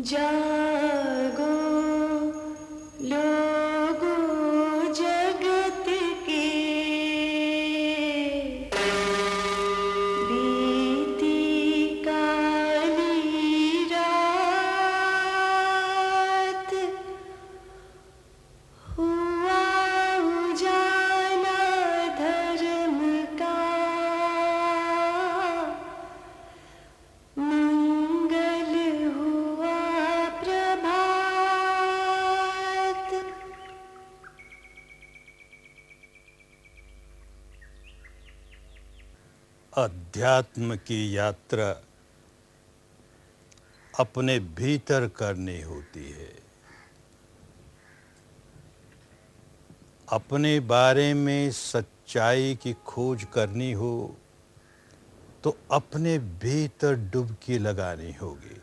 जागो लोगो जगत के, बीती काली रात, हुआ उजाला धर्म का, मंगल हुआ प्रभात। अध्यात्म की यात्रा अपने भीतर करनी होती है। अपने बारे में सच्चाई की खोज करनी हो तो अपने भीतर डुबकी लगानी होगी।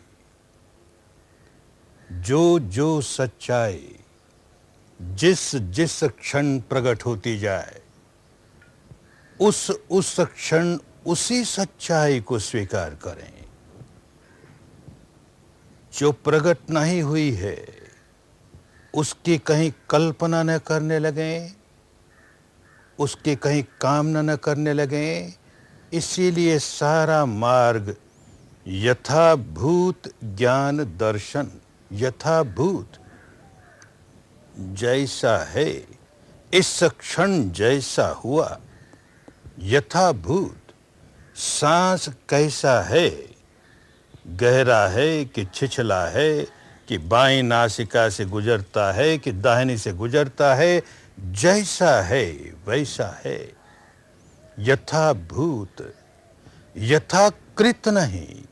जो जो सच्चाई जिस जिस क्षण प्रकट होती जाए, उस क्षण उसी सच्चाई को स्वीकार करें। जो प्रकट नहीं हुई है उसकी कहीं कल्पना न करने लगें, उसके कहीं कामना न करने लगें। इसीलिए सारा मार्ग यथाभूत ज्ञान दर्शन, यथाभूत जैसा है, इस क्षण जैसा हुआ, यथाभूत। सांस कैसा है, गहरा है कि छिछला है, कि बाईं नासिका से गुजरता है कि दाहिनी से गुजरता है, जैसा है वैसा है, यथाभूत, यथाकृत नहीं।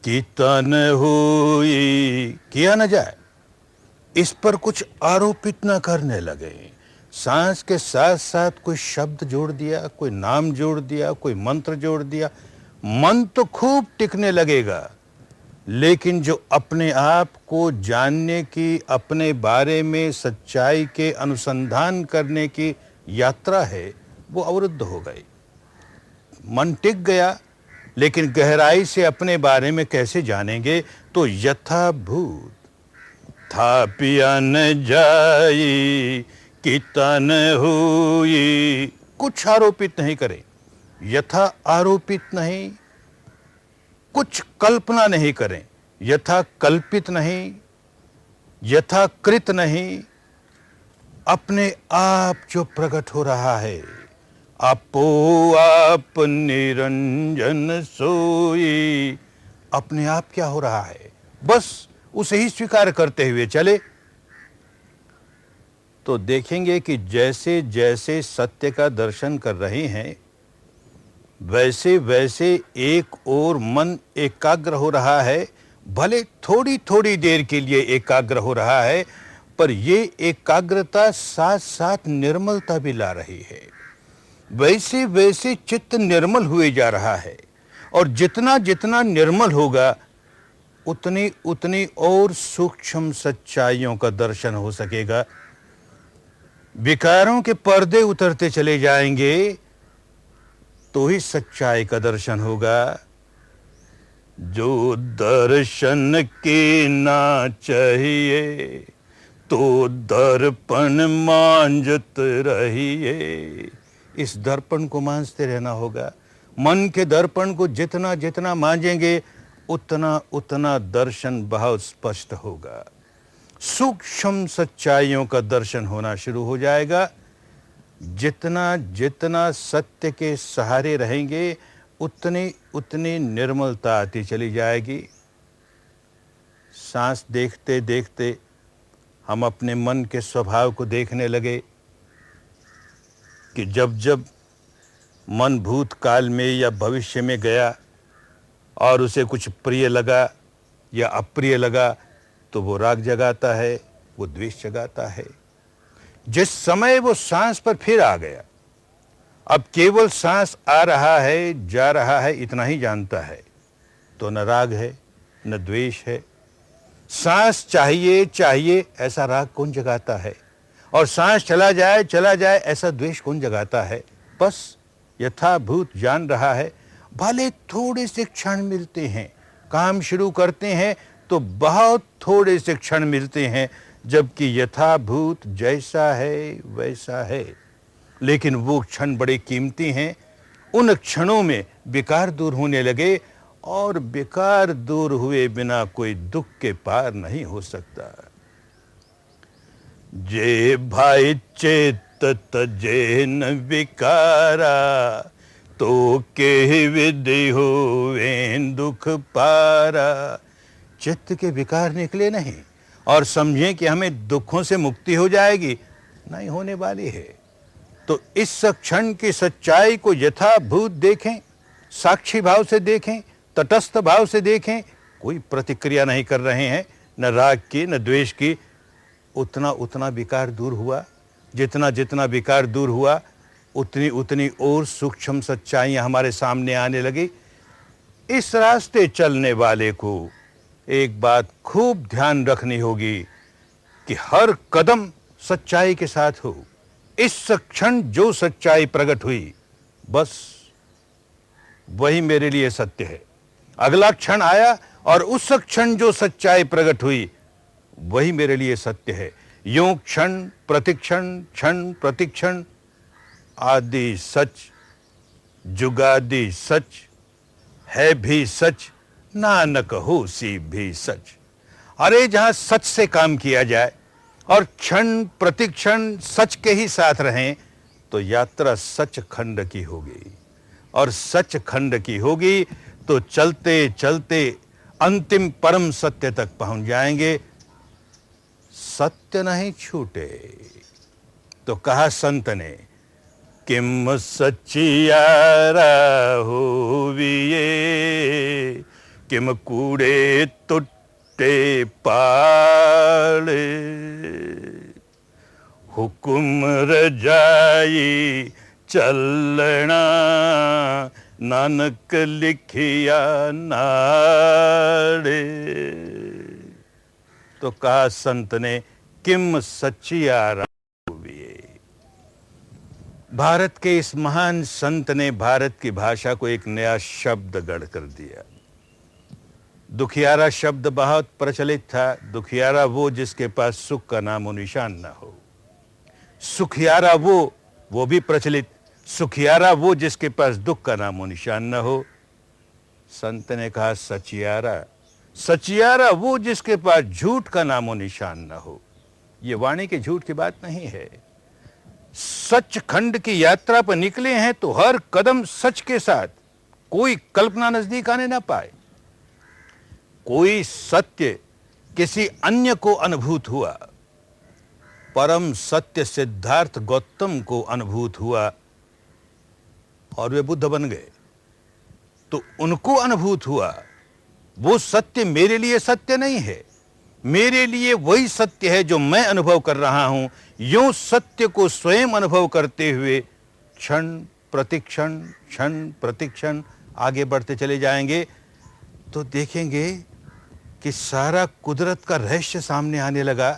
कीर्तन हुई किया न जाए, इस पर कुछ आरोपित न करने लगे। सांस के साथ साथ कोई शब्द जोड़ दिया, कोई नाम जोड़ दिया, कोई मंत्र जोड़ दिया, मन तो खूब टिकने लगेगा, लेकिन जो अपने आप को जानने की, अपने बारे में सच्चाई के अनुसंधान करने की यात्रा है, वो अवरुद्ध हो गई। मन टिक गया, लेकिन गहराई से अपने बारे में कैसे जानेंगे? तो यथाभूत था पिया न जाई कि तन हुई। कुछ आरोपित नहीं करें, यथा आरोपित नहीं, कुछ कल्पना नहीं करें, यथा कल्पित नहीं, यथाकृत नहीं। अपने आप जो प्रकट हो रहा है, आपो आप निरंजन सोई। अपने आप क्या हो रहा है, बस उसे ही स्वीकार करते हुए चले तो देखेंगे कि जैसे जैसे सत्य का दर्शन कर रहे हैं, वैसे वैसे एक और मन एकाग्र हो रहा है। भले थोड़ी थोड़ी देर के लिए एकाग्र हो रहा है, पर ये एकाग्रता साथ साथ निर्मलता भी ला रही है। वैसे वैसे चित्त निर्मल हुए जा रहा है, और जितना जितना निर्मल होगा उतनी उतनी और सूक्ष्म सच्चाइयों का दर्शन हो सकेगा। विकारों के पर्दे उतरते चले जाएंगे तो ही सच्चाई का दर्शन होगा। जो दर्शन के ना चाहिए तो दर्पण मांझत रहिए। इस दर्पण को मांझते रहना होगा। मन के दर्पण को जितना जितना मांझेंगे उतना उतना दर्शन बहुत स्पष्ट होगा। सूक्ष्म सच्चाइयों का दर्शन होना शुरू हो जाएगा। जितना जितना सत्य के सहारे रहेंगे उतनी उतनी निर्मलता आती चली जाएगी। सांस देखते देखते हम अपने मन के स्वभाव को देखने लगे कि जब जब मन भूतकाल में या भविष्य में गया और उसे कुछ प्रिय लगा या अप्रिय लगा तो वो राग जगाता है, वो द्वेष जगाता है। जिस समय वो सांस पर फिर आ गया, अब केवल सांस आ रहा है जा रहा है इतना ही जानता है, तो न राग है न द्वेष है। सांस चाहिए चाहिए ऐसा राग कौन जगाता है, और सांस चला जाए ऐसा द्वेष कौन जगाता है। बस यथाभूत जान रहा है। भले थोड़े से क्षण मिलते हैं, काम शुरू करते हैं तो बहुत थोड़े से क्षण मिलते हैं, जबकि यथाभूत जैसा है वैसा है। लेकिन वो क्षण बड़े कीमती हैं। उन क्षणों में विकार दूर होने लगे, और विकार दूर हुए बिना कोई दुख के पार नहीं हो सकता। जे भाई चेत तजे न विकारा, तो के विधि होवे दुख पारा। चित्त के विकार निकले नहीं और समझें कि हमें दुखों से मुक्ति हो जाएगी, नहीं होने वाली है। तो इस क्षण की सच्चाई को यथाभूत देखें, साक्षी भाव से देखें, तटस्थ भाव से देखें। कोई प्रतिक्रिया नहीं कर रहे हैं, न राग की न द्वेष की। उतना उतना विकार दूर हुआ, जितना जितना विकार दूर हुआ उतनी उतनी और सूक्ष्म सच्चाइयां हमारे सामने आने लगी। इस रास्ते चलने वाले को एक बात खूब ध्यान रखनी होगी कि हर कदम सच्चाई के साथ हो। इस क्षण जो सच्चाई प्रकट हुई, बस वही मेरे लिए सत्य है। अगला क्षण आया और उस क्षण जो सच्चाई प्रकट हुई, वही मेरे लिए सत्य है। यूं क्षण प्रतिक्षण, क्षण प्रतिक्षण, आदि सच, जुगादि सच, है भी सच, नानक होसी भी सच। अरे जहां सच से काम किया जाए और क्षण प्रतिक्षण सच के ही साथ रहें, तो यात्रा सच खंड की होगी। और सच खंड की होगी तो चलते चलते अंतिम परम सत्य तक पहुंच जाएंगे। सत्य नहीं छूटे। तो कहा संत ने, किम सच्चियारा होविये, किम कूड़े तुट्टे पाले, हुकुम रजाई चलना, नानक लिखिया नाड़े। तो कहा संत ने, किम सच्चियारा होविये। भारत के इस महान संत ने भारत की भाषा को एक नया शब्द गढ़ कर दिया। दुखियारा शब्द बहुत प्रचलित था। दुखियारा वो जिसके पास सुख का नामो निशान ना हो। सुखियारा वो भी प्रचलित। सुखियारा वो जिसके पास दुख का नामो निशान न हो। संत ने कहा सचियारा, सचियारा वो जिसके पास झूठ का नामो निशान न हो। ये वाणी के झूठ की बात नहीं है। सचखंड की यात्रा पर निकले हैं तो हर कदम सच के साथ, कोई कल्पना नजदीक आने ना पाए। कोई सत्य किसी अन्य को अनुभूत हुआ, परम सत्य सिद्धार्थ गौतम को अनुभूत हुआ और वे बुद्ध बन गए। तो उनको अनुभूत हुआ, वो सत्य मेरे लिए सत्य नहीं है। मेरे लिए वही सत्य है जो मैं अनुभव कर रहा हूं। यूं सत्य को स्वयं अनुभव करते हुए क्षण प्रतिक्षण आगे बढ़ते चले जाएंगे तो देखेंगे कि सारा कुदरत का रहस्य सामने आने लगा।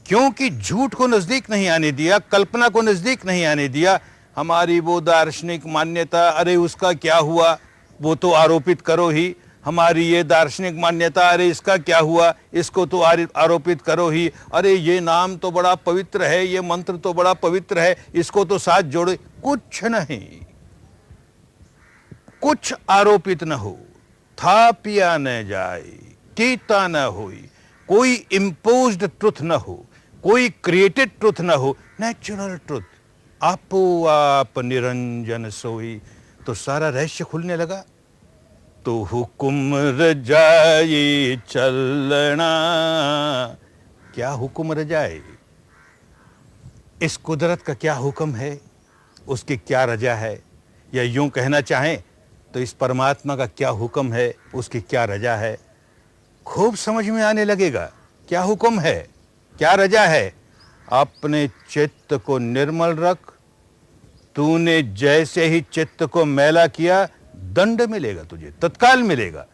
क्योंकि झूठ को नजदीक नहीं आने दिया, कल्पना को नजदीक नहीं आने दिया। हमारी वो दार्शनिक मान्यता, अरे उसका क्या हुआ, वो तो आरोपित करो ही। हमारी ये दार्शनिक मान्यता, अरे इसका क्या हुआ, इसको तो आरोपित करो ही। अरे ये नाम तो बड़ा पवित्र है, ये मंत्र तो बड़ा पवित्र है, इसको तो साथ जोड़ो। कुछ नहीं, कुछ आरोपित न हो, था पिया न जाए, कीता न होई, कोई इम्पोज्ड ट्रुथ न हो, कोई क्रिएटेड ट्रुथ न हो, नेचुरल ट्रुथ, आपो आप निरंजन सोई। तो सारा रहस्य खुलने लगा। तो हुकुम रजाई चलना, क्या हुकुम रजाई, इस कुदरत का क्या हुक्म है, उसकी क्या रजा है, या यूं कहना चाहें तो इस परमात्मा का क्या हुक्म है, उसकी क्या रजा है। खूब समझ में आने लगेगा क्या हुक्म है, क्या रजा है। अपने चित्त को निर्मल रख। तूने जैसे ही चित्त को मैला किया, दंड मिलेगा तुझे, तत्काल मिलेगा।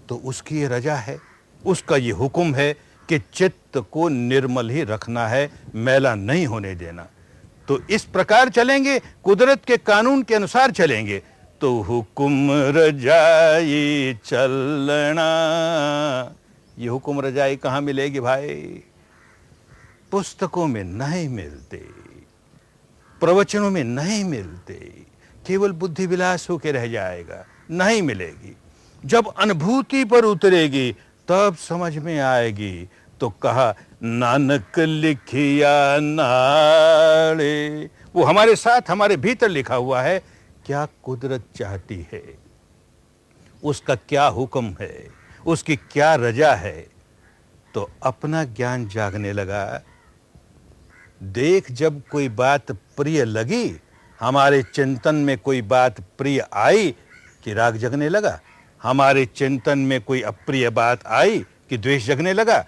तो उसकी ये रजा है, उसका ये हुक्म है कि चित्त को निर्मल ही रखना है, मैला नहीं होने देना। तो इस प्रकार चलेंगे, कुदरत के कानून के अनुसार चलेंगे तो हुक्म रजाई चलना। ये हुक्म रजाई कहाँ मिलेगी भाई? पुस्तकों में नहीं मिलते, प्रवचनों में नहीं मिलते, केवल बुद्धि विलास होके रह जाएगा, नहीं मिलेगी। जब अनुभूति पर उतरेगी तब समझ में आएगी। तो कहा नानक लिखिया नाले, वो हमारे साथ हमारे भीतर लिखा हुआ है। क्या कुदरत चाहती है, उसका क्या हुक्म है, उसकी क्या रजा है। तो अपना ज्ञान जागने लगा। देख, जब कोई बात प्रिय लगी, हमारे चिंतन में कोई बात प्रिय आई कि राग जगने लगा, हमारे चिंतन में कोई अप्रिय बात आई कि द्वेष जगने लगा,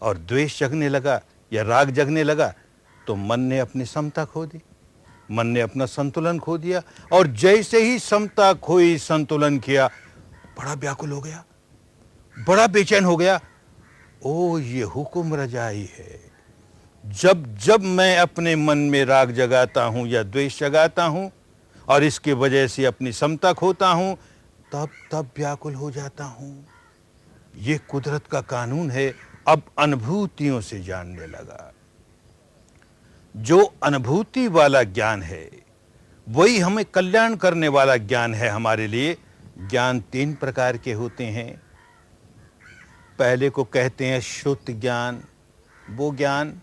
और द्वेष जगने लगा या राग जगने लगा तो मन ने अपनी समता खो दी, मन ने अपना संतुलन खो दिया। और जैसे ही समता खोई, संतुलन किया, बड़ा व्याकुल हो गया, बड़ा बेचैन हो गया। ओ, ये हुक्म रजाई है। जब जब मैं अपने मन में राग जगाता हूं या द्वेष जगाता हूं और इसकी वजह से अपनी समता खोता हूं, तब तब व्याकुल हो जाता हूं। ये कुदरत का कानून है। अब अनुभूतियों से जानने लगा। जो अनुभूति वाला ज्ञान है वही हमें कल्याण करने वाला ज्ञान है। हमारे लिए ज्ञान 3 प्रकार के होते हैं। पहले को कहते हैं श्रुत ज्ञान, वो ज्ञान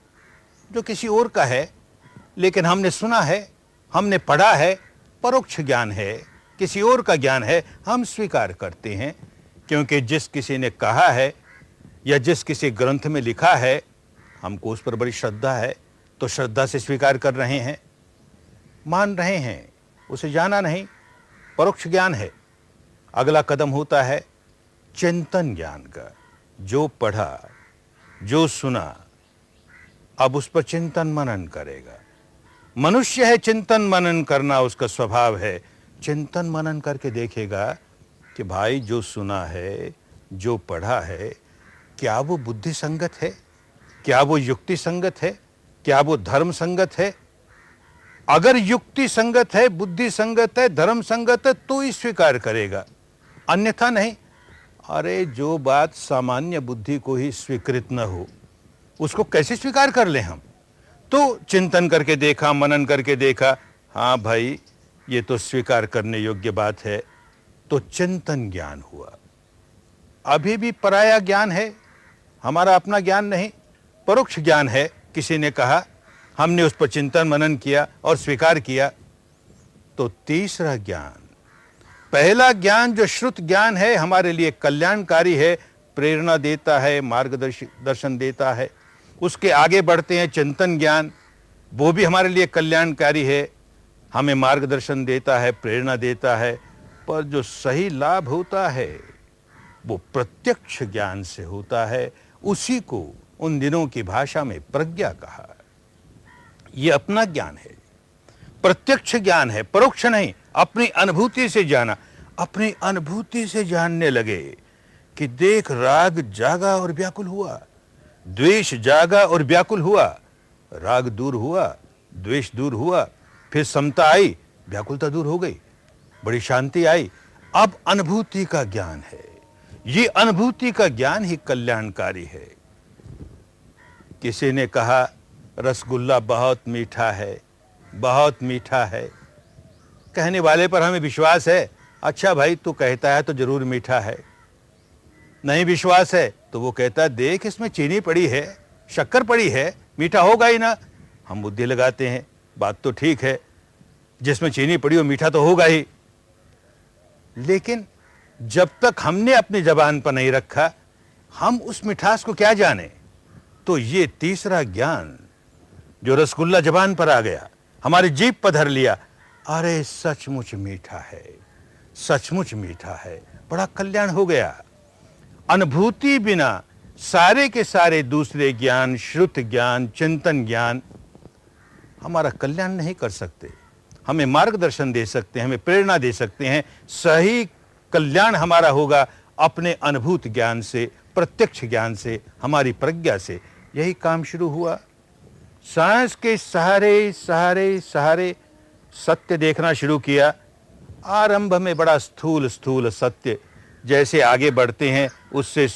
जो किसी और का है लेकिन हमने सुना है, हमने पढ़ा है, परोक्ष ज्ञान है, किसी और का ज्ञान है, हम स्वीकार करते हैं क्योंकि जिस किसी ने कहा है या जिस किसी ग्रंथ में लिखा है, हमको उस पर बड़ी श्रद्धा है, तो श्रद्धा से स्वीकार कर रहे हैं, मान रहे हैं, उसे जाना नहीं, परोक्ष ज्ञान है। अगला कदम होता है चिंतन ज्ञान का। जो पढ़ा, जो सुना, अब उस पर चिंतन मनन करेगा। मनुष्य है, चिंतन मनन करना उसका स्वभाव है। चिंतन मनन करके देखेगा कि भाई जो सुना है, जो पढ़ा है, क्या वो बुद्धि संगत है, क्या वो युक्ति संगत है, क्या वो धर्म संगत है। अगर युक्ति संगत है, बुद्धि संगत है, धर्म संगत है तो ही स्वीकार करेगा, अन्यथा नहीं। अरे जो बात सामान्य बुद्धि को ही स्वीकृत न हो उसको कैसे स्वीकार कर लें हम? तो चिंतन करके देखा, मनन करके देखा, हाँ भाई ये तो स्वीकार करने योग्य बात है, तो चिंतन ज्ञान हुआ। अभी भी पराया ज्ञान है, हमारा अपना ज्ञान नहीं, परोक्ष ज्ञान है। किसी ने कहा, हमने उस पर चिंतन मनन किया और स्वीकार किया। तो तीसरा ज्ञान, पहला ज्ञान जो श्रुत ज्ञान है, हमारे लिए कल्याणकारी है, प्रेरणा देता है, मार्गदर्शन देता है। उसके आगे बढ़ते हैं चिंतन ज्ञान, वो भी हमारे लिए कल्याणकारी है, हमें मार्गदर्शन देता है, प्रेरणा देता है। पर जो सही लाभ होता है वो प्रत्यक्ष ज्ञान से होता है। उसी को उन दिनों की भाषा में प्रज्ञा कहा। ये अपना ज्ञान है, प्रत्यक्ष ज्ञान है, परोक्ष नहीं। अपनी अनुभूति से जाना, अपनी अनुभूति से जानने लगे कि देख, राग जागा और व्याकुल हुआ, द्वेष जागा और व्याकुल हुआ, राग दूर हुआ, द्वेष दूर हुआ, फिर समता आई, व्याकुलता दूर हो गई, बड़ी शांति आई। अब अनुभूति का ज्ञान है। ये अनुभूति का ज्ञान ही कल्याणकारी है। किसी ने कहा रसगुल्ला बहुत मीठा है, बहुत मीठा है। कहने वाले पर हमें विश्वास है, अच्छा भाई तू कहता है तो जरूर मीठा है। नहीं विश्वास है तो वो कहता है देख इसमें चीनी पड़ी है, शक्कर पड़ी है, मीठा होगा ही ना। हम बुद्धि लगाते हैं, बात तो ठीक है, जिसमें चीनी पड़ी हो मीठा तो होगा ही। लेकिन जब तक हमने अपनी जबान पर नहीं रखा, हम उस मिठास को क्या जाने। तो ये तीसरा ज्ञान जो रसगुल्ला जबान पर आ गया, हमारी जीभ पर धर लिया, अरे सचमुच मीठा है, सचमुच मीठा है, बड़ा कल्याण हो गया। अनुभूति बिना सारे के सारे दूसरे ज्ञान, श्रुत ज्ञान, चिंतन ज्ञान हमारा कल्याण नहीं कर सकते। हमें मार्गदर्शन दे सकते हैं, हमें प्रेरणा दे सकते हैं। सही कल्याण हमारा होगा अपने अनुभूत ज्ञान से, प्रत्यक्ष ज्ञान से, हमारी प्रज्ञा से। यही काम शुरू हुआ। सांस के सहारे सहारे सहारे सत्य देखना शुरू किया। आरंभ में बड़ा स्थूल स्थूल सत्य, जैसे आगे बढ़ते हैं उससे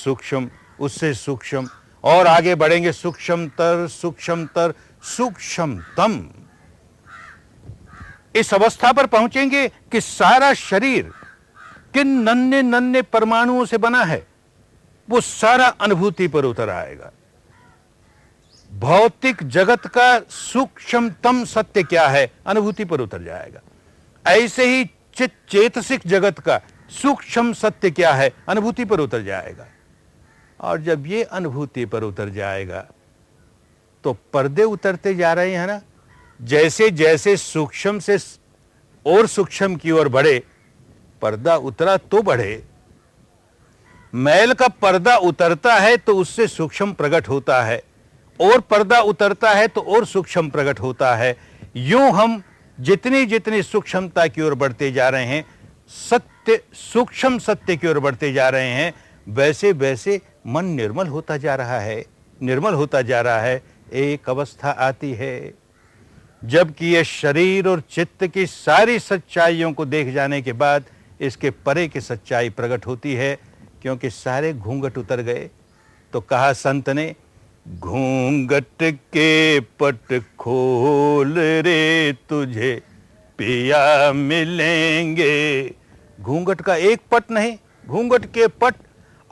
सूक्ष्म और आगे बढ़ेंगे सूक्ष्मतर सूक्ष्मतर सूक्ष्मतम। इस अवस्था पर पहुंचेंगे कि सारा शरीर किन नन्हे नन्हे परमाणुओं से बना है, वो सारा अनुभूति पर उतर आएगा। भौतिक जगत का सूक्ष्मतम सत्य क्या है, अनुभूति पर उतर जाएगा। ऐसे ही चेतसिक जगत का सूक्ष्म सत्य क्या है, अनुभूति पर उतर जाएगा। और जब ये अनुभूति पर उतर जाएगा तो पर्दे उतरते जा रहे हैं ना। जैसे जैसे सूक्ष्म से और सूक्ष्म की ओर बढ़े, पर्दा उतरा तो बढ़े। मैल का पर्दा उतरता है तो उससे सूक्ष्म प्रकट होता है, और पर्दा उतरता है तो और सूक्ष्म प्रकट होता है। यूं हम जितनी जितनी सूक्ष्मता की ओर बढ़ते जा रहे हैं, सत्य सूक्ष्म सत्य की ओर बढ़ते जा रहे हैं, वैसे वैसे मन निर्मल होता जा रहा है, निर्मल होता जा रहा है। एक अवस्था आती है जबकि ये शरीर और चित्त की सारी सच्चाइयों को देख जाने के बाद इसके परे की सच्चाई प्रकट होती है, क्योंकि सारे घूंघट उतर गए। तो कहा संत ने, घूंघट के पट खोल रे तुझे पिया मिलेंगे। घूंघट का एक पट नहीं, घूंघट के पट,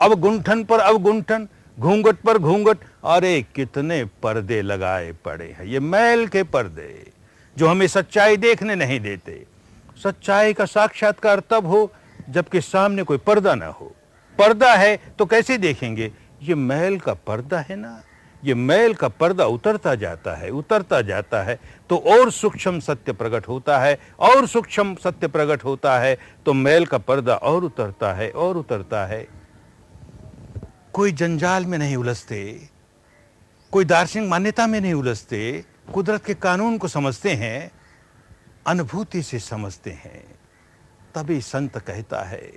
अब गुंठन पर अब गुंठन, घूंघट पर घूंघट। अरे कितने पर्दे लगाए पड़े हैं, ये मैल के पर्दे जो हमें सच्चाई देखने नहीं देते। सच्चाई का साक्षात्कार तब हो जबकि सामने कोई पर्दा ना हो। पर्दा है तो कैसे देखेंगे? ये मैल का पर्दा है ना, ये मैल का पर्दा उतरता जाता है तो और सूक्ष्म सत्य प्रकट होता है, और सूक्ष्म सत्य प्रकट होता है तो मैल का पर्दा और उतरता है। कोई जंजाल में नहीं उलझते, कोई दार्शनिक मान्यता में नहीं उलझते, कुदरत के कानून को समझते हैं, अनुभूति से समझते हैं। तभी संत कहता है,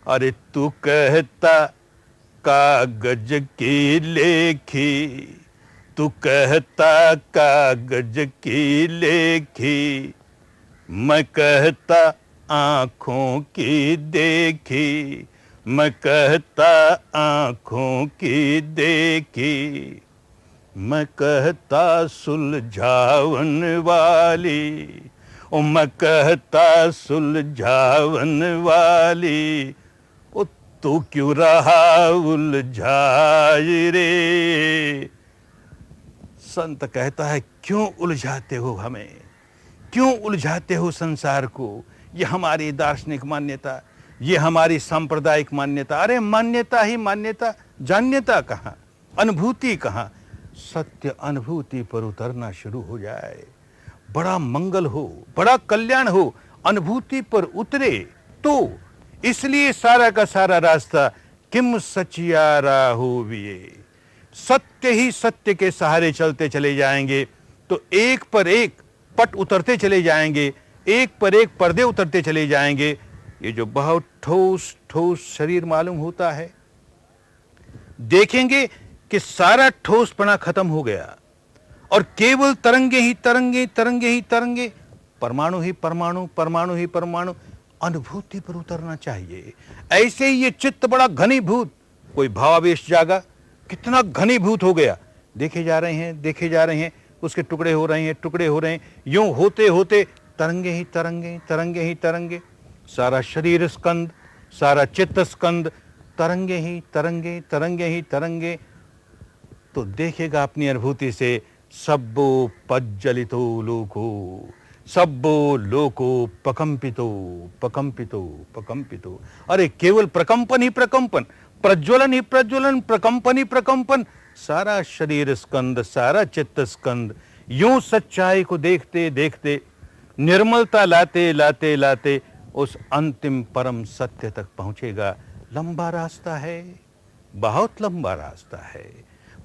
अरे तू कहता कागज की लेखी, तू कहता कागज की लेखी, मैं कहता आंखों की देखी, मैं कहता आंखों की देखी, मैं कहता सुलझावन वाली, ओ मैं कहता सुलझावन वाली, ओ तू क्यों रहा उलझाए रे। संत कहता है, क्यों उलझाते हो हमें, क्यों उलझाते हो संसार को? ये हमारी दार्शनिक मान्यता, ये हमारी सांप्रदायिक मान्यता। अरे मान्यता ही मान्यता, जान्यता कहाँ, अनुभूति कहाँ? सत्य अनुभूति पर उतरना शुरू हो जाए, बड़ा मंगल हो, बड़ा कल्याण हो, अनुभूति पर उतरे तो। इसलिए सारा का सारा रास्ता किम सचिया राहुविये, सत्य ही सत्य के सहारे चलते चले जाएंगे तो एक पर एक पट उतरते चले जाएंगे, एक पर एक पर्दे उतरते चले जाएंगे। ये जो बहुत ठोस ठोस शरीर मालूम होता है, देखेंगे कि सारा ठोसपना खत्म हो गया और केवल तरंगे ही तरंगे, तरंगे ही तरंगे, परमाणु ही परमाणु, परमाणु ही परमाणु। अनुभूति पर उतरना चाहिए। ऐसे ही ये चित्त बड़ा घनीभूत, कोई भावावेश जागा, कितना घनीभूत हो गया, देखे जा रहे हैं, उसके टुकड़े हो रहे हैं, यूं होते होते तरंगे ही तरंगे, तरंगे ही तरंगे, सारा शरीर स्कंद, सारा चित्त स्कंद, तरंगे ही तरंगे, तरंगे ही तरंगे। तो देखेगा अपनी अनुभूति से, सब्बो पज्जलितो लोको, सब्बो लोको प्रकंपितो प्रकंपितो प्रकंपितो। अरे केवल प्रकंपन ही प्रकंपन, प्रज्वलन ही प्रज्वलन, प्रकंपन ही प्रकंपन, सारा शरीर स्कंद, सारा चित्त स्कंद। यूं सच्चाई को देखते देखते, निर्मलता लाते लाते लाते उस अंतिम परम सत्य तक पहुंचेगा। लंबा रास्ता है, बहुत लंबा रास्ता है,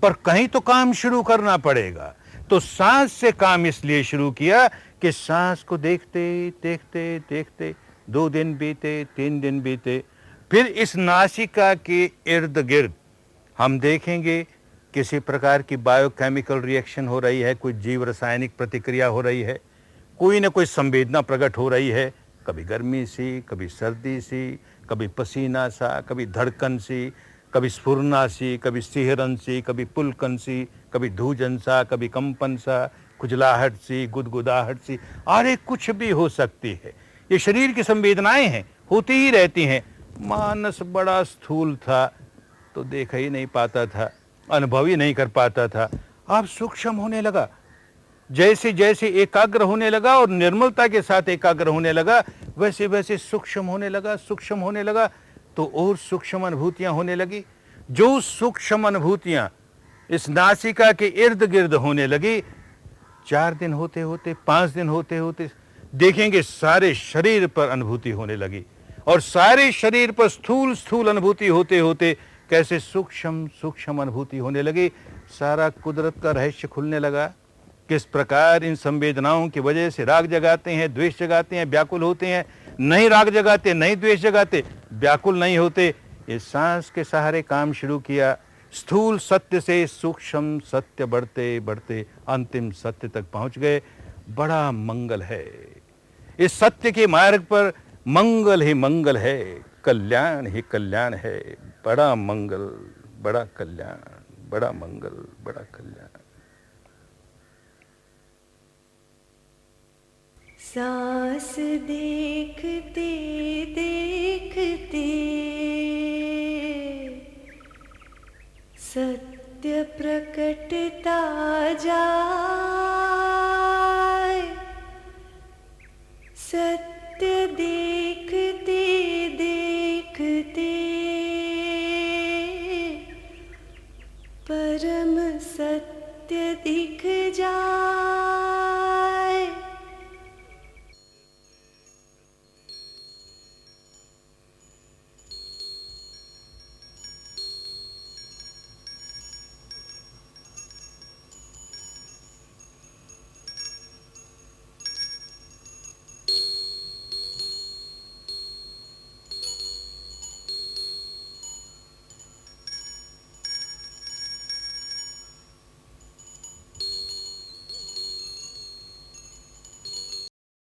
पर कहीं तो काम शुरू करना पड़ेगा। तो सांस से काम इसलिए शुरू किया कि सांस को देखते देखते देखते 2 दिन बीते, 3 दिन बीते, फिर इस नासिका के इर्द गिर्द हम देखेंगे किसी प्रकार की बायोकेमिकल रिएक्शन हो रही है, कोई जीव रासायनिक प्रतिक्रिया हो रही है, कोई ना कोई संवेदना प्रकट हो रही है। कभी गर्मी सी, कभी सर्दी सी, कभी पसीना सा, कभी धड़कन सी, कभी स्फुरना सी, कभी सिहरन सी, कभी पुलकन सी, कभी धूजन सा, कभी कंपन सा, खुजलाहट सी, गुदगुदाहट सी। अरे कुछ भी हो सकती है। ये शरीर की संवेदनाएं हैं, होती ही रहती हैं। मानस बड़ा स्थूल था तो देख ही नहीं पाता था, अनुभव ही नहीं कर पाता था। अब सूक्ष्म होने लगा, जैसे जैसे एकाग्र होने लगा और निर्मलता के साथ एकाग्र होने लगा, वैसे वैसे सूक्ष्म होने लगा, सूक्ष्म होने लगा, तो और सूक्ष्म अनुभूतियां होने लगी। जो सूक्ष्म अनुभूतियां इस नासिका के इर्द गिर्द होने लगी, 4 दिन होते होते, 5 दिन होते होते देखेंगे सारे शरीर पर अनुभूति होने लगी, और सारे शरीर पर स्थूल स्थूल अनुभूति होते होते कैसे सूक्ष्म सूक्ष्म अनुभूति होने लगी। सारा कुदरत का रहस्य खुलने लगा। किस प्रकार इन संवेदनाओं की वजह से राग जगाते हैं, द्वेष जगाते हैं, व्याकुल होते हैं। नहीं राग जगाते, नहीं द्वेष जगाते, व्याकुल नहीं होते। ये सांस के सहारे काम शुरू किया। स्थूल सत्य से सूक्ष्म सत्य बढ़ते बढ़ते अंतिम सत्य तक पहुंच गए। बड़ा मंगल है इस सत्य के मार्ग पर। मंगल ही मंगल है, कल्याण ही कल्याण है। बड़ा मंगल, बड़ा कल्याण, बड़ा मंगल, बड़ा कल्याण। सांस देखते देखते सत्य प्रकटता जाए। सत्य देखते देखते परम सत्य दिख जाए।